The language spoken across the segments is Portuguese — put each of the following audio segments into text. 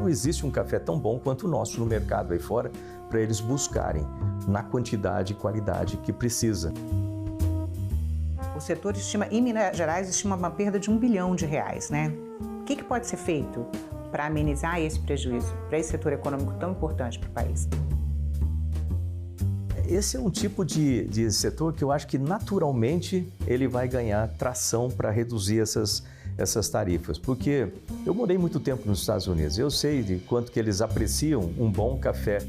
não existe um café tão bom quanto o nosso no mercado aí fora para eles buscarem na quantidade e qualidade que precisa. O setor estima, em Minas Gerais, estima uma perda de R$1 bilhão, né? O que pode ser feito para amenizar esse prejuízo, para esse setor econômico tão importante para o país? Esse é um tipo de setor que eu acho que naturalmente ele vai ganhar tração para reduzir essas tarifas, porque eu morei muito tempo nos Estados Unidos, eu sei de quanto que eles apreciam um bom café.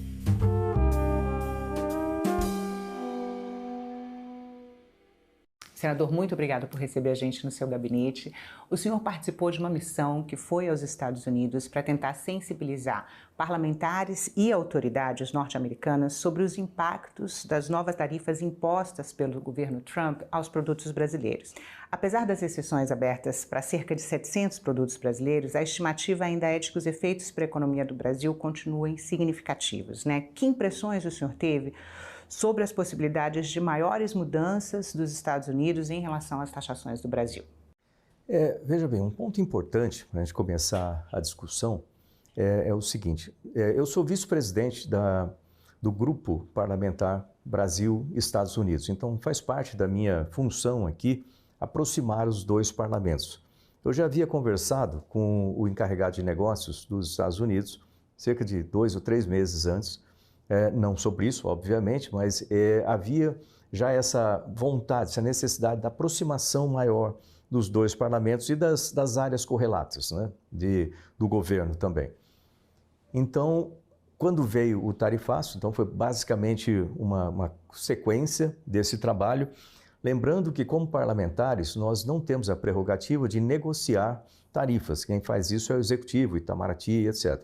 Senador, muito obrigada por receber a gente no seu gabinete. O senhor participou de uma missão que foi aos Estados Unidos para tentar sensibilizar parlamentares e autoridades norte-americanas sobre os impactos das novas tarifas impostas pelo governo Trump aos produtos brasileiros. Apesar das exceções abertas para cerca de 700 produtos brasileiros, a estimativa ainda é de que os efeitos para a economia do Brasil continuem significativos, né? Que impressões o senhor teve sobre as possibilidades de maiores mudanças dos Estados Unidos em relação às taxações do Brasil? Veja bem, um ponto importante para a gente começar a discussão é o seguinte, eu sou vice-presidente do Grupo Parlamentar Brasil-Estados Unidos, então faz parte da minha função aqui aproximar os dois parlamentos. Eu já havia conversado com o encarregado de negócios dos Estados Unidos cerca de 2 ou 3 meses antes, não sobre isso, obviamente, mas havia já essa vontade, essa necessidade da aproximação maior dos dois parlamentos e das áreas correlatas, né, do governo também. Então, quando veio o tarifaço, então foi basicamente uma sequência desse trabalho, lembrando que como parlamentares nós não temos a prerrogativa de negociar tarifas, quem faz isso é o Executivo, Itamaraty, etc.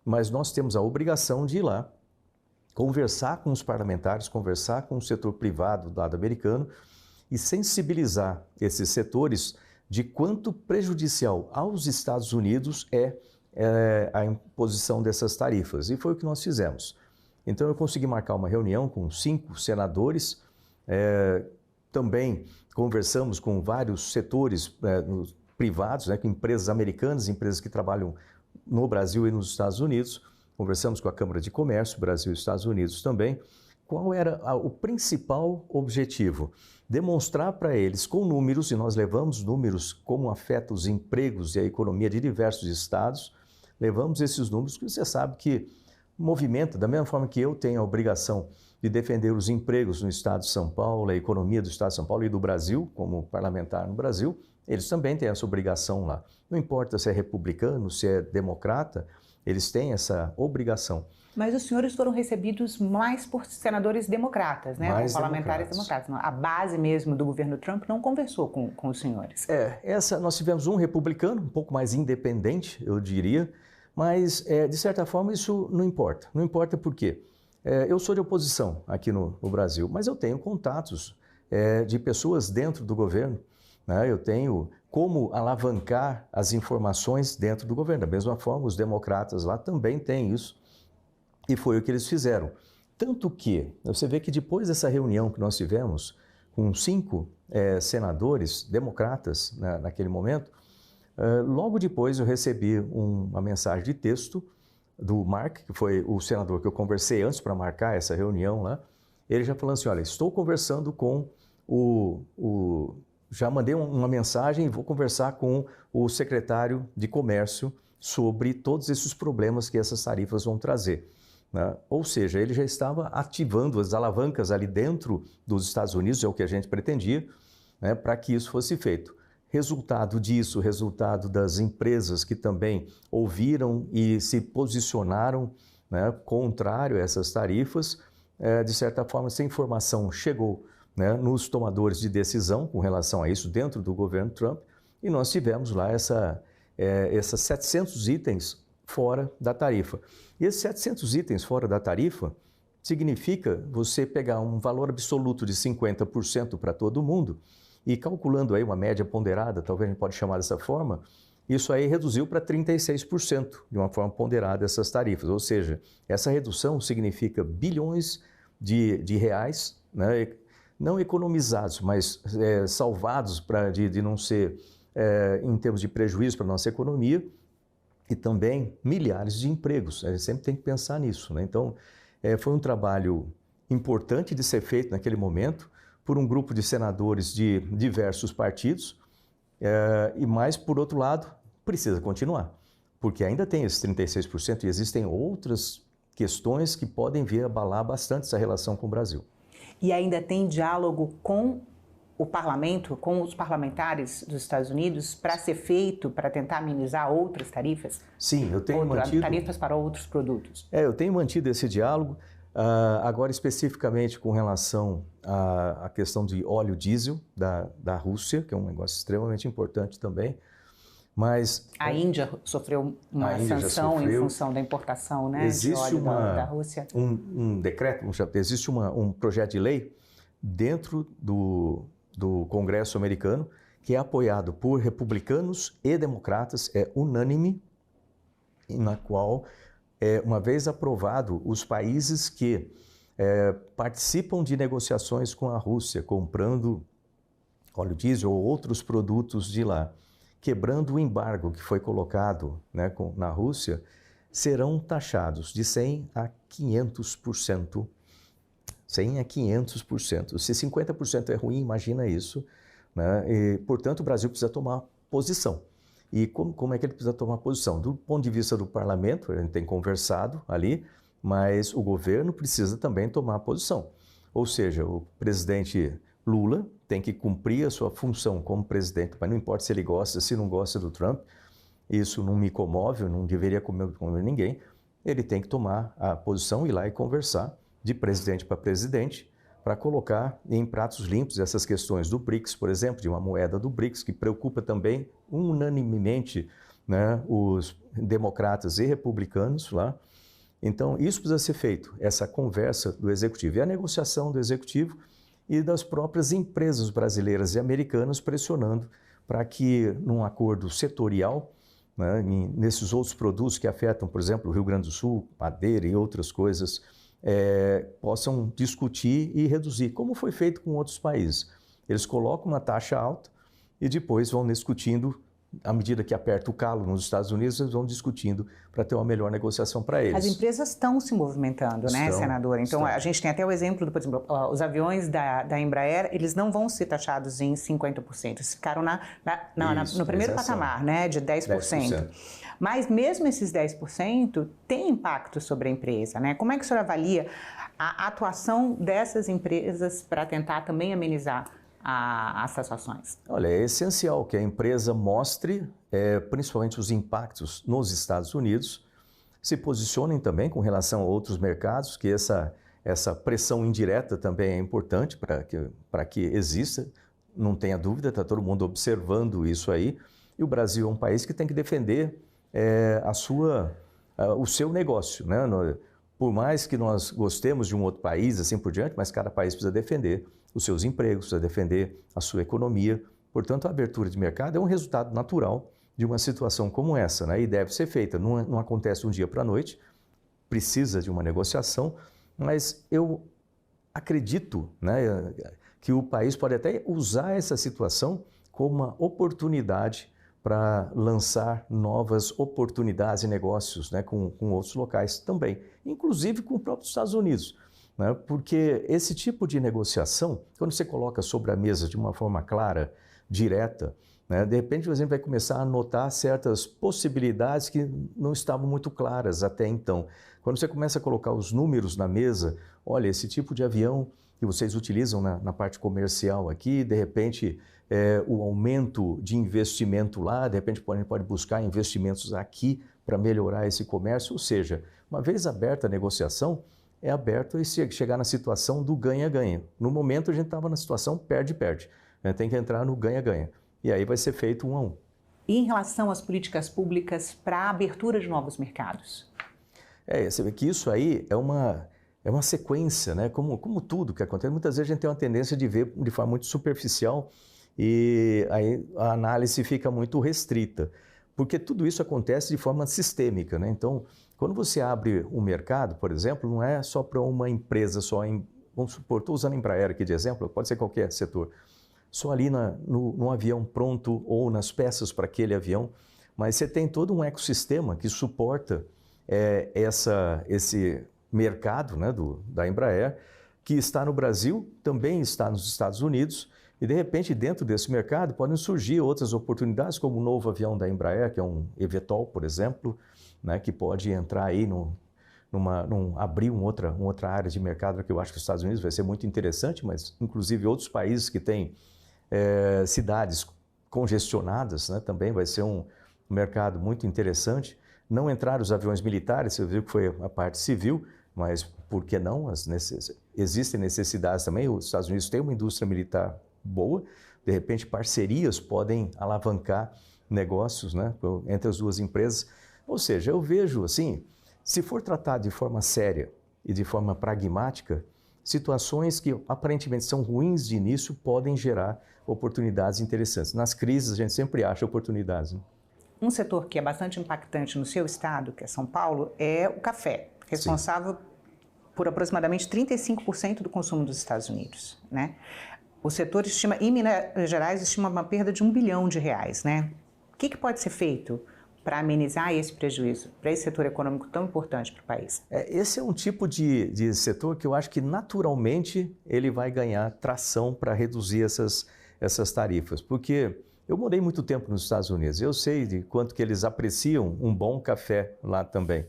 Mas nós temos a obrigação de ir lá, conversar com os parlamentares, conversar com o setor privado do lado americano e sensibilizar esses setores de quanto prejudicial aos Estados Unidos é a imposição dessas tarifas. E foi o que nós fizemos. Então eu consegui marcar uma reunião com 5 senadores, também conversamos com vários setores privados, né, com empresas americanas, empresas que trabalham no Brasil e nos Estados Unidos. Conversamos com a Câmara de Comércio, Brasil e Estados Unidos também. Qual era o principal objetivo? Demonstrar para eles com números, e nós levamos números como afeta os empregos e a economia de diversos estados, levamos esses números que você sabe que movimenta, da mesma forma que eu tenho a obrigação de defender os empregos no estado de São Paulo, a economia do estado de São Paulo e do Brasil, como parlamentar no Brasil, eles também têm essa obrigação lá. Não importa se é republicano, se é democrata, eles têm essa obrigação. Mas os senhores foram recebidos mais por senadores democratas, né? Mais parlamentares democratas. A base mesmo do governo Trump não conversou com os senhores. Nós tivemos um republicano, um pouco mais independente, eu diria, mas de certa forma isso não importa. Não importa por quê? Eu sou de oposição aqui no Brasil, mas eu tenho contatos de pessoas dentro do governo, né? Eu tenho como alavancar as informações dentro do governo. Da mesma forma, os democratas lá também têm isso. E foi o que eles fizeram. Tanto que, você vê que depois dessa reunião que nós tivemos com 5 senadores democratas naquele momento, logo depois eu recebi uma mensagem de texto do Mark, que foi o senador que eu conversei antes para marcar essa reunião lá. Ele já falando assim, olha, estou conversando com já mandei uma mensagem e vou conversar com o secretário de Comércio sobre todos esses problemas que essas tarifas vão trazer, né? Ou seja, ele já estava ativando as alavancas ali dentro dos Estados Unidos, é o que a gente pretendia, né, para que isso fosse feito. Resultado disso, resultado das empresas que também ouviram e se posicionaram, né, contrário a essas tarifas, de certa forma essa informação chegou, né, nos tomadores de decisão com relação a isso dentro do governo Trump, e nós tivemos lá essas 700 itens fora da tarifa. E esses 700 itens fora da tarifa significa você pegar um valor absoluto de 50% para todo mundo e calculando aí uma média ponderada, talvez a gente pode chamar dessa forma, isso aí reduziu para 36% de uma forma ponderada essas tarifas. Ou seja, essa redução significa bilhões de reais, né, não economizados, mas salvados de não ser, em termos de prejuízo para a nossa economia, e também milhares de empregos. A gente sempre tem que pensar nisso, né? Então, foi um trabalho importante de ser feito naquele momento por um grupo de senadores de diversos partidos, mas, por outro lado, precisa continuar, porque ainda tem esses 36% e existem outras questões que podem vir a abalar bastante essa relação com o Brasil. E ainda tem diálogo com o parlamento, com os parlamentares dos Estados Unidos, para ser feito, para tentar amenizar outras tarifas? Sim, eu tenho mantido... Tarifas para outros produtos. Eu tenho mantido esse diálogo, agora especificamente com relação à questão de óleo diesel da Rússia, que é um negócio extremamente importante também, mas... A Índia sofreu uma sanção em função da importação, né, de óleo da Rússia? Um decreto, existe um projeto de lei dentro do Congresso americano, que é apoiado por republicanos e democratas, é unânime, na qual, uma vez aprovado, os países que participam de negociações com a Rússia, comprando óleo diesel ou outros produtos de lá, quebrando o embargo que foi colocado, né, na Rússia, serão taxados de 100% a 500%. 100% a 500%. Se 50% é ruim, imagina isso, né? E, portanto, o Brasil precisa tomar posição. E como é que ele precisa tomar posição? Do ponto de vista do parlamento, a gente tem conversado ali, mas o governo precisa também tomar posição. Ou seja, o presidente Lula tem que cumprir a sua função como presidente, mas não importa se ele gosta, se não gosta do Trump, isso não me comove, eu não deveria comover ninguém, ele tem que tomar a posição, ir lá e conversar de presidente para presidente, para colocar em pratos limpos essas questões do BRICS, por exemplo, de uma moeda do BRICS, que preocupa também unanimemente, né, os democratas e republicanos lá. Então, isso precisa ser feito, essa conversa do Executivo. E a negociação do Executivo e das próprias empresas brasileiras e americanas pressionando para que, num acordo setorial, né, nesses outros produtos que afetam, por exemplo, o Rio Grande do Sul, madeira e outras coisas, possam discutir e reduzir, como foi feito com outros países. Eles colocam uma taxa alta e depois vão discutindo, à medida que aperta o calo nos Estados Unidos, eles vão discutindo para ter uma melhor negociação para eles. As empresas estão se movimentando, né, senador? Então, a gente tem até o exemplo, por exemplo, os aviões da Embraer, eles não vão ser taxados em 50%, eles ficaram no primeiro patamar, né, de 10%. Mas mesmo esses 10% tem impacto sobre a empresa, né? Como é que o senhor avalia a atuação dessas empresas para tentar também amenizar as situações? Olha, é essencial que a empresa mostre, principalmente os impactos nos Estados Unidos, se posicionem também com relação a outros mercados, que essa pressão indireta também é importante para que exista, não tenha dúvida, está todo mundo observando isso aí, e o Brasil é um país que tem que defender o seu negócio, né? Por mais que nós gostemos de um outro país, assim por diante, mas cada país precisa defender os seus empregos, precisa defender a sua economia. Portanto, a abertura de mercado é um resultado natural de uma situação como essa, né? E deve ser feita. Não acontece de um dia para a noite, precisa de uma negociação, mas eu acredito, né, que o país pode até usar essa situação como uma oportunidade para lançar novas oportunidades e negócios, né, com outros locais também, inclusive com os próprios Estados Unidos, né, porque esse tipo de negociação, quando você coloca sobre a mesa de uma forma clara, direta, né, de repente você vai começar a notar certas possibilidades que não estavam muito claras até então. Quando você começa a colocar os números na mesa, olha, esse tipo de avião que vocês utilizam na parte comercial aqui, de repente o aumento de investimento lá, de repente pode buscar investimentos aqui para melhorar esse comércio, ou seja, uma vez aberta a negociação, é aberto e chegar na situação do ganha-ganha. No momento a gente estava na situação perde-perde, tem que entrar no ganha-ganha, e aí vai ser feito 1 a 1. E em relação às políticas públicas para a abertura de novos mercados? Você vê que isso aí é uma sequência, né? Como tudo que acontece. Muitas vezes a gente tem uma tendência de ver de forma muito superficial e aí a análise fica muito restrita, porque tudo isso acontece de forma sistêmica, né? Então, quando você abre um mercado, por exemplo, não é só para uma empresa, vamos supor, estou usando a Embraer aqui de exemplo, pode ser qualquer setor, só ali no avião pronto ou nas peças para aquele avião, mas você tem todo um ecossistema que suporta esse mercado, né, da Embraer, que está no Brasil, também está nos Estados Unidos, e de repente dentro desse mercado podem surgir outras oportunidades, como o novo avião da Embraer, que é um eVTOL, por exemplo, né, que pode entrar aí abrir uma outra área de mercado, que eu acho que os Estados Unidos vai ser muito interessante, mas inclusive outros países que têm cidades congestionadas, né, também vai ser um mercado muito interessante. Não entraram os aviões militares, você viu que foi a parte civil, mas por que não? Existem necessidades também, os Estados Unidos têm uma indústria militar boa, de repente parcerias podem alavancar negócios, né, entre as duas empresas. Ou seja, eu vejo assim, se for tratado de forma séria e de forma pragmática, situações que aparentemente são ruins de início podem gerar oportunidades interessantes. Nas crises a gente sempre acha oportunidades, né? Um setor que é bastante impactante no seu estado, que é São Paulo, é o café, responsável por aproximadamente 35% do consumo dos Estados Unidos, né? O setor estima, em Minas Gerais, estima uma perda de R$1 bilhão, né? O que pode ser feito para amenizar esse prejuízo, para esse setor econômico tão importante para o país? Esse é um tipo de setor que eu acho que naturalmente ele vai ganhar tração para reduzir essas tarifas, porque eu morei muito tempo nos Estados Unidos, eu sei de quanto que eles apreciam um bom café lá também.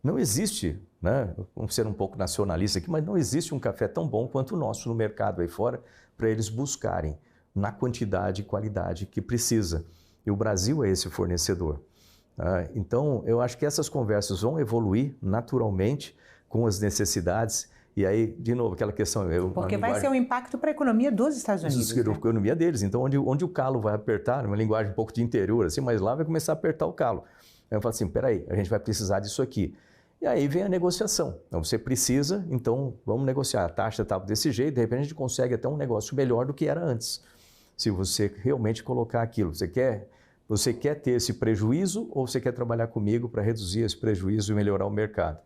Não existe, né, vamos ser um pouco nacionalista aqui, mas não existe um café tão bom quanto o nosso no mercado aí fora para eles buscarem na quantidade e qualidade que precisa. E o Brasil é esse fornecedor. Então, eu acho que essas conversas vão evoluir naturalmente com as necessidades. E aí, de novo, aquela questão... Porque vai ser um impacto para a economia dos Estados Unidos. A economia deles. Então, onde o calo vai apertar, numa linguagem um pouco de interior, assim, mas lá vai começar a apertar o calo. Aí eu falo assim, peraí, a gente vai precisar disso aqui. E aí vem a negociação. Então, você precisa, então vamos negociar. A taxa está desse jeito, de repente a gente consegue até um negócio melhor do que era antes. Se você realmente colocar aquilo, você quer ter esse prejuízo ou você quer trabalhar comigo para reduzir esse prejuízo e melhorar o mercado?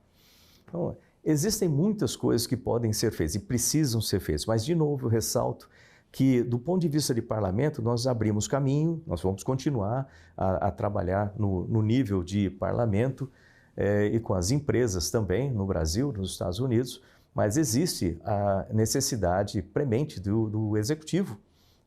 Então, existem muitas coisas que podem ser feitas e precisam ser feitas, mas, de novo, eu ressalto que, do ponto de vista de parlamento, nós abrimos caminho, nós vamos continuar a trabalhar no nível de parlamento e com as empresas também, no Brasil, nos Estados Unidos, mas existe a necessidade premente do executivo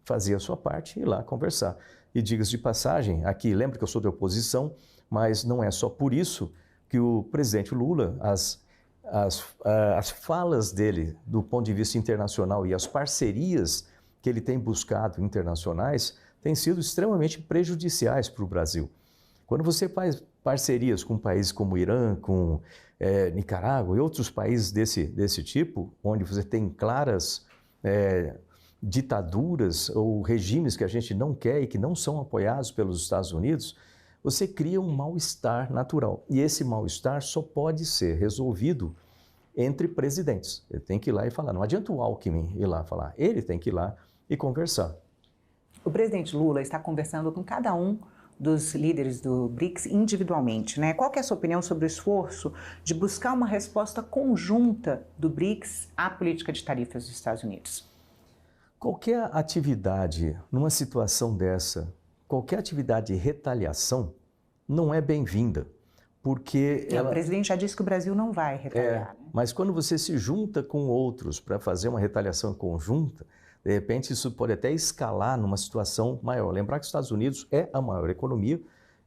fazer a sua parte e ir lá conversar. E diga-se de passagem, aqui, lembra que eu sou de oposição, mas não é só por isso que o presidente Lula, as falas dele do ponto de vista internacional e as parcerias que ele tem buscado internacionais têm sido extremamente prejudiciais para o Brasil. Quando você faz parcerias com países como o Irã, com Nicarágua e outros países desse tipo, onde você tem claras ditaduras ou regimes que a gente não quer e que não são apoiados pelos Estados Unidos, você cria um mal-estar natural. E esse mal-estar só pode ser resolvido entre presidentes. Ele tem que ir lá e falar. Não adianta o Alckmin ir lá falar. Ele tem que ir lá e conversar. O presidente Lula está conversando com cada um dos líderes do BRICS individualmente, né? Qual que é a sua opinião sobre o esforço de buscar uma resposta conjunta do BRICS à política de tarifas dos Estados Unidos? Qualquer atividade numa situação dessa, qualquer atividade de retaliação não é bem-vinda, porque... O presidente já disse que o Brasil não vai retaliar. Né? Mas quando você se junta com outros para fazer uma retaliação conjunta, de repente isso pode até escalar numa situação maior. Lembrar que os Estados Unidos é a maior economia,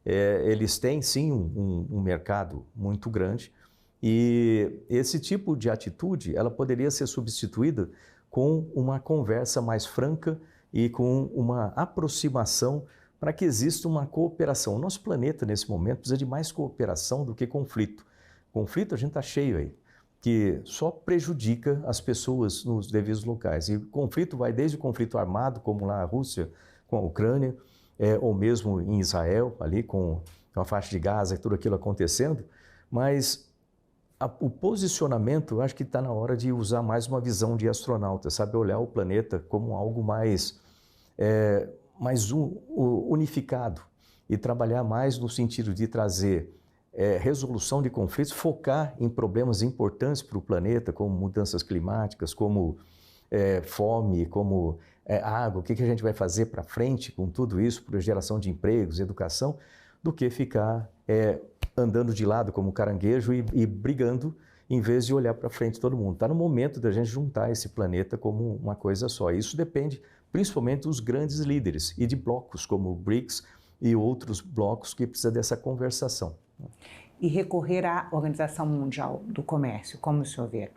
eles têm sim um mercado muito grande e esse tipo de atitude ela poderia ser substituída com uma conversa mais franca e com uma aproximação para que exista uma cooperação. O nosso planeta, nesse momento, precisa de mais cooperação do que conflito. Conflito a gente está cheio aí, que só prejudica as pessoas nos devidos locais. E o conflito vai desde o conflito armado, como lá a Rússia com a Ucrânia, ou mesmo em Israel, ali com a faixa de Gaza e tudo aquilo acontecendo, mas o posicionamento, eu acho que está na hora de usar mais uma visão de astronauta, sabe? Olhar o planeta como algo mais unificado e trabalhar mais no sentido de trazer resolução de conflitos, focar em problemas importantes para o planeta, como mudanças climáticas, como fome, como água, o que a gente vai fazer para frente com tudo isso, para geração de empregos, educação, do que ficar andando de lado como caranguejo e brigando, em vez de olhar para frente todo mundo. Está no momento da gente juntar esse planeta como uma coisa só. Isso depende principalmente dos grandes líderes e de blocos como o BRICS e outros blocos que precisam dessa conversação. E recorrer à Organização Mundial do Comércio, como o senhor vê?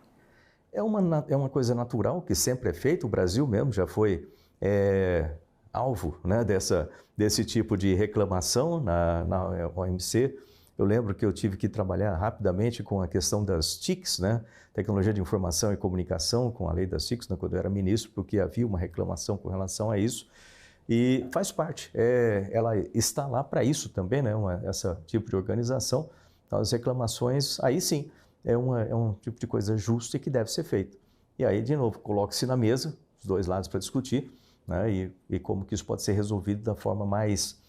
É uma coisa natural que sempre é feita. O Brasil mesmo já foi alvo, né, desse tipo de reclamação na OMC. Eu lembro que eu tive que trabalhar rapidamente com a questão das TICs, né? Tecnologia de Informação e Comunicação, com a lei das TICs, né? Quando eu era ministro, porque havia uma reclamação com relação a isso. E faz parte, ela está lá para isso também, né? Esse tipo de organização. Então, as reclamações, aí sim, é um tipo de coisa justa e que deve ser feito. E aí, de novo, coloque-se na mesa, os dois lados para discutir, né? E como que isso pode ser resolvido da forma mais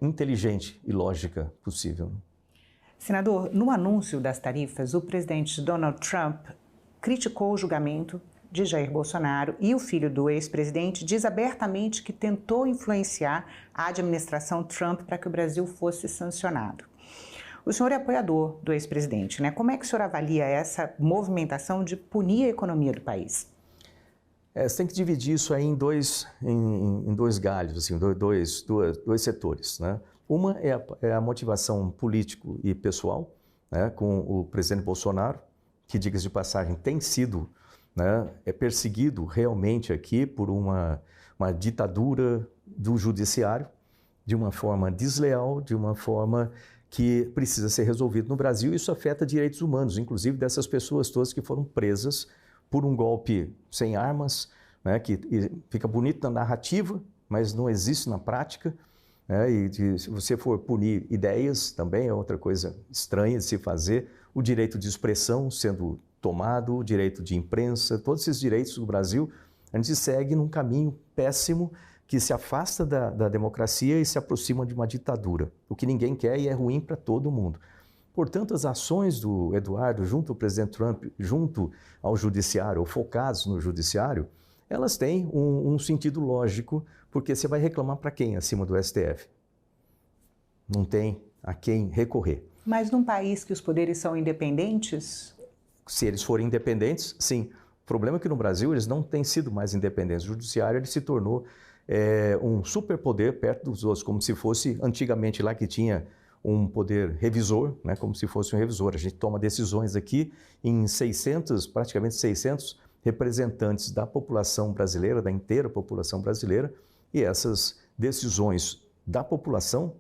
inteligente e lógica possível. Senador, no anúncio das tarifas, o presidente Donald Trump criticou o julgamento de Jair Bolsonaro e o filho do ex-presidente diz abertamente que tentou influenciar a administração Trump para que o Brasil fosse sancionado. O senhor é apoiador do ex-presidente, né? Como é que o senhor avalia essa movimentação de punir a economia do país? Você tem que dividir isso aí em dois galhos, assim, dois setores, né? Uma é a motivação político e pessoal, né, com o presidente Bolsonaro, que, diga-se de passagem, tem sido, né, perseguido realmente aqui por uma ditadura do judiciário, de uma forma desleal, de uma forma que precisa ser resolvido no Brasil. Isso afeta direitos humanos, inclusive dessas pessoas todas que foram presas por um golpe sem armas, né, que fica bonito na narrativa, mas não existe na prática. Se você for punir ideias, também é outra coisa estranha de se fazer. O direito de expressão sendo tomado, o direito de imprensa, todos esses direitos do Brasil, a gente segue num caminho péssimo que se afasta da democracia e se aproxima de uma ditadura, o que ninguém quer e é ruim para todo mundo. Portanto, as ações do Eduardo junto ao presidente Trump, junto ao judiciário, ou focados no judiciário, elas têm um sentido lógico, porque você vai reclamar para quem acima do STF? Não tem a quem recorrer. Mas num país que os poderes são independentes? Se eles forem independentes, sim. O problema é que no Brasil eles não têm sido mais independentes. O judiciário ele se tornou um superpoder perto dos outros, como se fosse antigamente lá que tinha um poder revisor, né, como se fosse um revisor. A gente toma decisões aqui em praticamente 600 representantes da população brasileira, da inteira população brasileira, e essas decisões da população,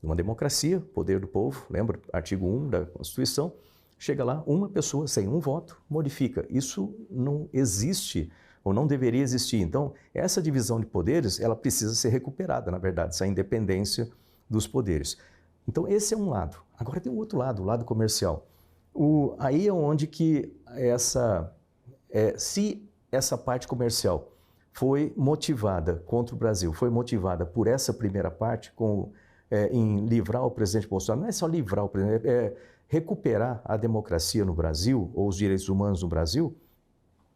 uma democracia, poder do povo, lembra, artigo 1 da Constituição, chega lá, uma pessoa sem um voto modifica. Isso não existe ou não deveria existir. Então, essa divisão de poderes, ela precisa ser recuperada, na verdade, essa independência dos poderes. Então, esse é um lado. Agora tem um outro lado, o lado comercial. Aí é onde que se essa parte comercial foi motivada contra o Brasil, foi motivada por essa primeira parte, em livrar o presidente Bolsonaro, não é só livrar o presidente, é recuperar a democracia no Brasil, ou os direitos humanos no Brasil,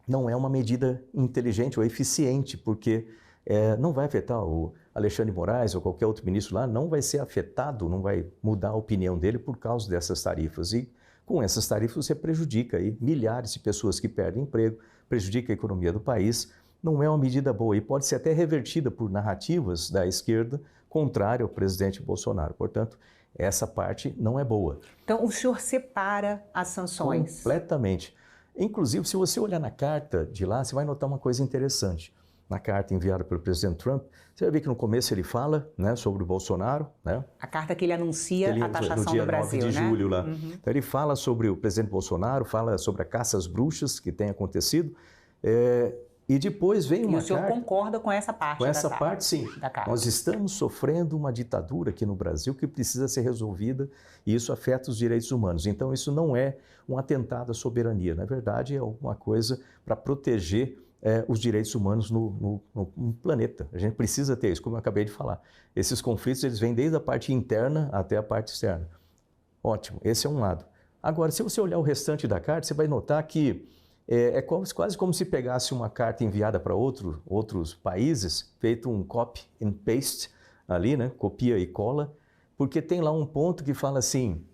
não é uma medida inteligente ou eficiente, porque não vai afetar o Alexandre de Moraes ou qualquer outro ministro lá, não vai ser afetado, não vai mudar a opinião dele por causa dessas tarifas. E com essas tarifas você prejudica aí milhares de pessoas que perdem emprego, prejudica a economia do país. Não é uma medida boa e pode ser até revertida por narrativas da esquerda contrária ao presidente Bolsonaro. Portanto, essa parte não é boa. Então, o senhor separa as sanções? Completamente. Inclusive, se você olhar na carta de lá, você vai notar uma coisa interessante. Na carta enviada pelo presidente Trump, você vai ver que no começo ele fala, né, sobre o Bolsonaro. Né? A carta que ele anuncia a taxação do Brasil, no dia 9 de né? julho lá. Uhum. Então ele fala sobre o presidente Bolsonaro, fala sobre a caça às bruxas que tem acontecido. E depois vem uma carta... E o senhor concorda com essa parte? Com essa parte, sim. Da carta. Nós estamos sofrendo uma ditadura aqui no Brasil que precisa ser resolvida e isso afeta os direitos humanos. Então, isso não é um atentado à soberania. Na verdade, é uma coisa para proteger os direitos humanos no planeta. A gente precisa ter isso, como eu acabei de falar. Esses conflitos, eles vêm desde a parte interna até a parte externa. Ótimo, esse é um lado. Agora, se você olhar o restante da carta, você vai notar que quase como se pegasse uma carta enviada para outros países, feito um copy and paste ali, né? Copia e cola, porque tem lá um ponto que fala assim,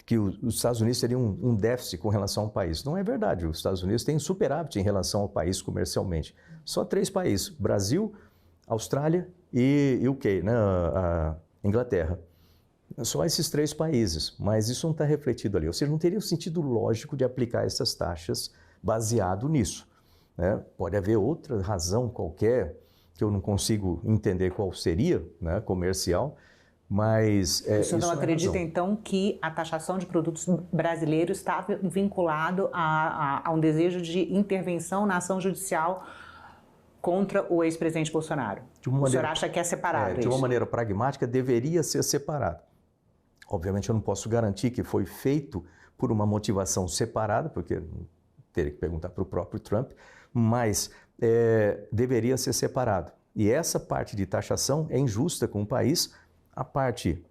que os Estados Unidos teriam um déficit com relação ao país. Não é verdade, os Estados Unidos têm superávit em relação ao país comercialmente. Só 3 países, Brasil, Austrália e UK, né, a Inglaterra. Só esses 3 países, mas isso não está refletido ali. Ou seja, não teria um sentido lógico de aplicar essas taxas baseado nisso, né? Pode haver outra razão qualquer que eu não consigo entender qual seria, né, comercial, mas... O senhor não acredita, então, que a taxação de produtos brasileiros está vinculado a um desejo de intervenção na ação judicial contra o ex-presidente Bolsonaro? O senhor acha que é separado isso? De uma maneira pragmática, deveria ser separado. Obviamente, eu não posso garantir que foi feito por uma motivação separada, porque teria que perguntar para o próprio Trump, mas deveria ser separado. E essa parte de taxação é injusta com o país. A parte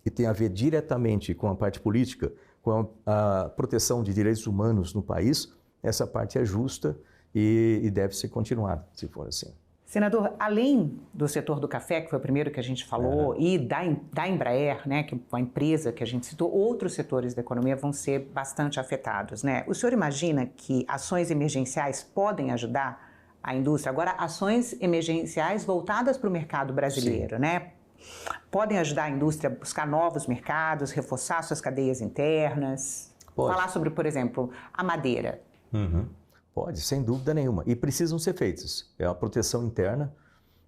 que tem a ver diretamente com a parte política, com a proteção de direitos humanos no país, essa parte é justa e deve ser continuada, se for assim. Senador, além do setor do café, que foi o primeiro que a gente falou, e da Embraer, né, que é uma empresa que a gente citou, outros setores da economia vão ser bastante afetados, né? O senhor imagina que ações emergenciais podem ajudar a indústria? Agora, ações emergenciais voltadas para o mercado brasileiro, né? Podem ajudar a indústria a buscar novos mercados, reforçar suas cadeias internas? Pode. Falar sobre, por exemplo, a madeira. Pode, sem dúvida nenhuma. E precisam ser feitas. É uma proteção interna.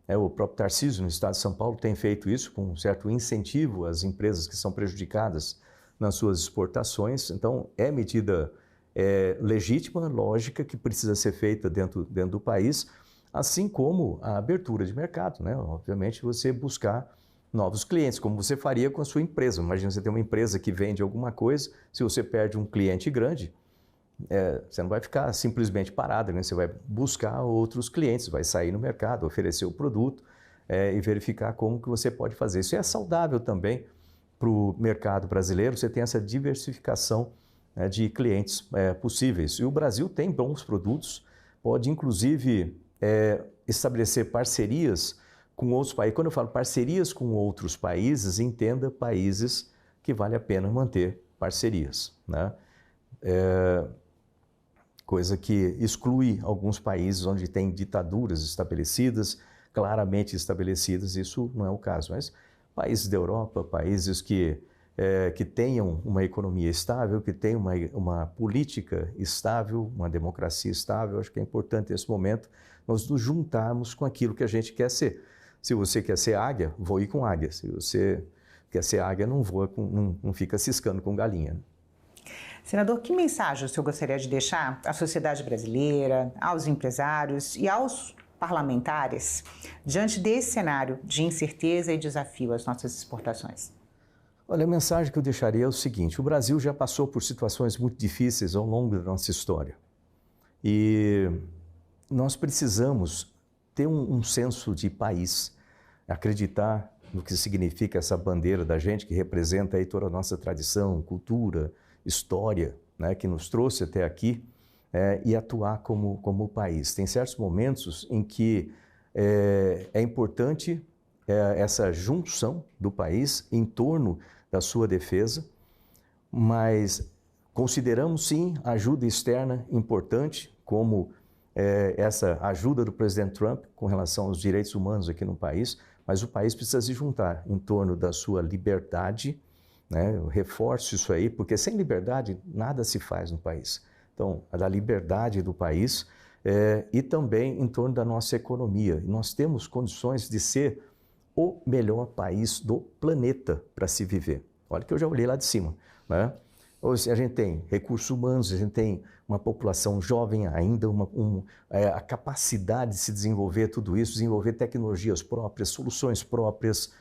O próprio Tarcísio, no estado de São Paulo, tem feito isso com um certo incentivo às empresas que são prejudicadas nas suas exportações. Então, é medida legítima, lógica, que precisa ser feita dentro do país, assim como a abertura de mercado, né? Obviamente, você buscar novos clientes, como você faria com a sua empresa. Imagina você ter uma empresa que vende alguma coisa, se você perde um cliente grande, você não vai ficar simplesmente parado, né? Você vai buscar outros clientes, vai sair no mercado, oferecer o produto e verificar como que você pode fazer. Isso é saudável também para o mercado brasileiro, você tem essa diversificação de clientes possíveis. E o Brasil tem bons produtos, pode inclusive estabelecer parcerias com outros países. Quando eu falo parcerias com outros países, entenda países que vale a pena manter parcerias, né? Coisa que exclui alguns países onde tem ditaduras estabelecidas, claramente estabelecidas, isso não é o caso. Mas países da Europa, países que tenham uma economia estável, que tenham uma política estável, uma democracia estável, acho que é importante nesse momento nós nos juntarmos com aquilo que a gente quer ser. Se você quer ser águia, voe com águia. Se você quer ser águia, não voa, não fica ciscando com galinha. Senador, que mensagem o senhor gostaria de deixar à sociedade brasileira, aos empresários e aos parlamentares diante desse cenário de incerteza e desafio às nossas exportações? Olha, a mensagem que eu deixaria é o seguinte: o Brasil já passou por situações muito difíceis ao longo da nossa história. E nós precisamos ter um senso de país, acreditar no que significa essa bandeira da gente, que representa aí toda a nossa tradição, cultura, história, né, que nos trouxe até aqui, e atuar como país. Tem certos momentos em que é importante essa junção do país em torno da sua defesa, mas consideramos sim a ajuda externa importante, como essa ajuda do presidente Trump com relação aos direitos humanos aqui no país, mas o país precisa se juntar em torno da sua liberdade, né? Eu reforço isso aí, porque sem liberdade nada se faz no país. Então, a da liberdade do país e também em torno da nossa economia. E nós temos condições de ser o melhor país do planeta para se viver. Olha que eu já olhei lá de cima, né? A gente tem recursos humanos, a gente tem uma população jovem ainda, a capacidade de se desenvolver tudo isso, desenvolver tecnologias próprias, soluções próprias,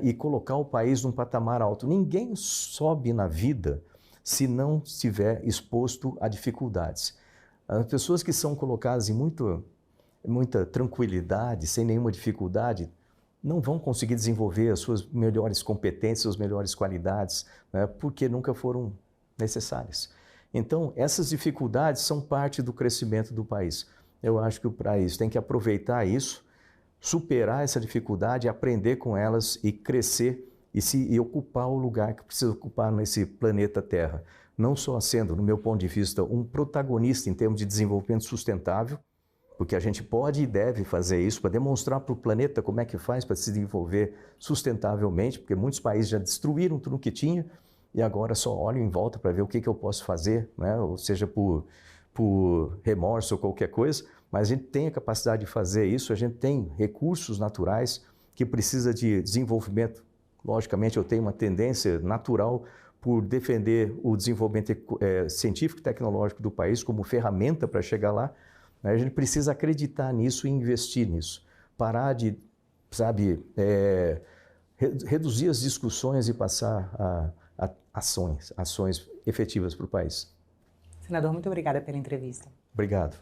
e colocar o país num patamar alto. Ninguém sobe na vida se não estiver exposto a dificuldades. As pessoas que são colocadas em muita tranquilidade, sem nenhuma dificuldade, não vão conseguir desenvolver as suas melhores competências, as melhores qualidades, né, porque nunca foram necessárias. Então, essas dificuldades são parte do crescimento do país. Eu acho que o país tem que aproveitar isso superar essa dificuldade, aprender com elas e crescer e ocupar o lugar que precisa ocupar nesse planeta Terra. Não só sendo, no meu ponto de vista, um protagonista em termos de desenvolvimento sustentável, porque a gente pode e deve fazer isso para demonstrar para o planeta como é que faz para se desenvolver sustentavelmente, porque muitos países já destruíram tudo o que tinha e agora só olham em volta para ver o que eu posso fazer, né? Ou seja, por remorso ou qualquer coisa, mas a gente tem a capacidade de fazer isso, a gente tem recursos naturais que precisa de desenvolvimento. Logicamente, eu tenho uma tendência natural por defender o desenvolvimento científico e tecnológico do país como ferramenta para chegar lá. A gente precisa acreditar nisso e investir nisso. Parar de, reduzir as discussões e passar a ações efetivas para o país. Senador, muito obrigada pela entrevista. Obrigado.